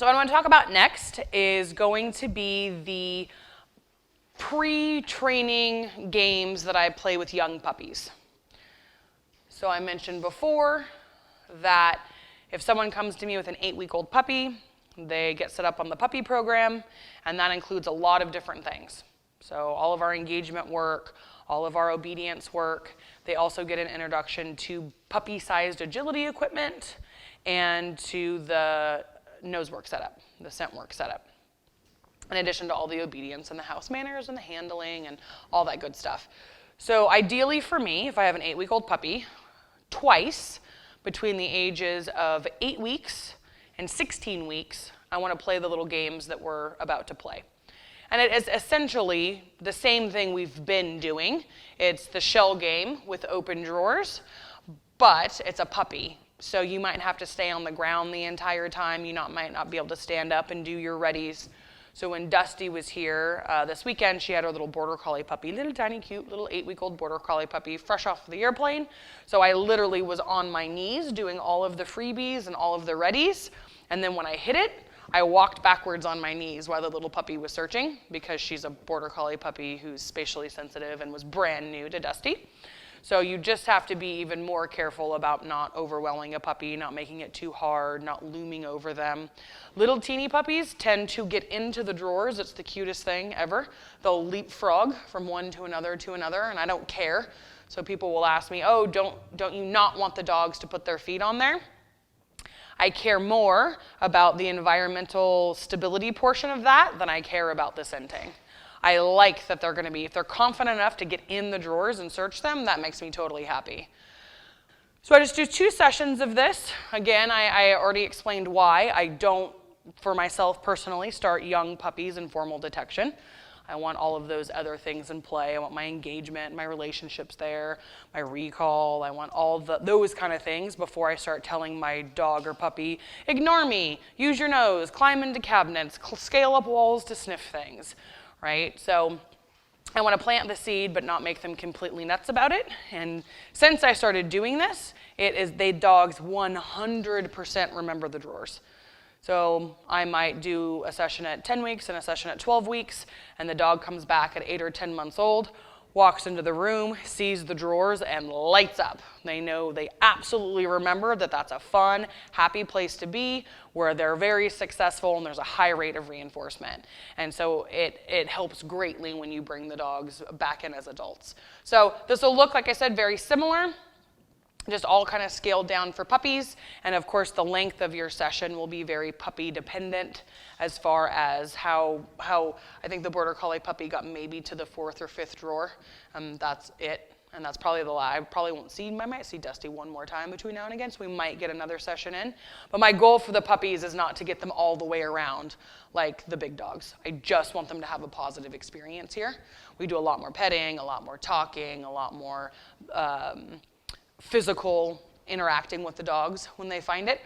So what I want to talk about next is going to be the pre-training games that I play with young puppies. So I mentioned before that if someone comes to me with an 8-week-old puppy, they get set up on the puppy program, and that includes a lot of different things. So all of our engagement work, all of our obedience work. They also get an introduction to puppy-sized agility equipment and to the nose work setup, the scent work setup, in addition to all the obedience and the house manners and the handling and all that good stuff. So ideally for me, if I have an 8-week-old puppy, twice between the ages of 8 weeks and 16 weeks, I want to play the little games that we're about to play. And it is essentially the same thing we've been doing. It's the shell game with open drawers, but it's a puppy. So you might have to stay on the ground the entire time. You might not be able to stand up and do your readies. So when Dusty was here this weekend, she had her little border collie puppy, little tiny cute little 8-week-old border collie puppy, fresh off the airplane. So I literally was on my knees doing all of the freebies and all of the readies. And then when I hit it, I walked backwards on my knees while the little puppy was searching, because she's a border collie puppy who's spatially sensitive and was brand new to Dusty. So you just have to be even more careful about not overwhelming a puppy, not making it too hard, not looming over them. Little teeny puppies tend to get into the drawers. It's the cutest thing ever. They'll leapfrog from one to another, and I don't care. So people will ask me, oh, don't you not want the dogs to put their feet on there? I care more about the environmental stability portion of that than I care about the scenting. I like that they're going to be, if they're confident enough to get in the drawers and search them, that makes me totally happy. So I just do 2 sessions of this. Again, I already explained why I don't, for myself personally, start young puppies in formal detection. I want all of those other things in play. I want my engagement, my relationships there, my recall. I want all those kind of things before I start telling my dog or puppy, ignore me, use your nose, climb into cabinets, scale up walls to sniff things, right? So I want to plant the seed but not make them completely nuts about it. And since I started doing this, dogs 100% remember the drawers. So I might do a session at 10 weeks and a session at 12 weeks, and the dog comes back at 8 or 10 months old, walks into the room, sees the drawers, and lights up. They know, they absolutely remember that that's a fun, happy place to be, where they're very successful and there's a high rate of reinforcement. And so it helps greatly when you bring the dogs back in as adults. So this will look, like I said, very similar, just all kind of scaled down for puppies. And of course, the length of your session will be very puppy dependent as far as how I think the border collie puppy got maybe to the 4th or 5th drawer. That's it. And that's probably the last. I might see Dusty one more time between now and again, so we might get another session in. But my goal for the puppies is not to get them all the way around like the big dogs. I just want them to have a positive experience here. We do a lot more petting, a lot more talking, a lot more physical interacting with the dogs when they find it.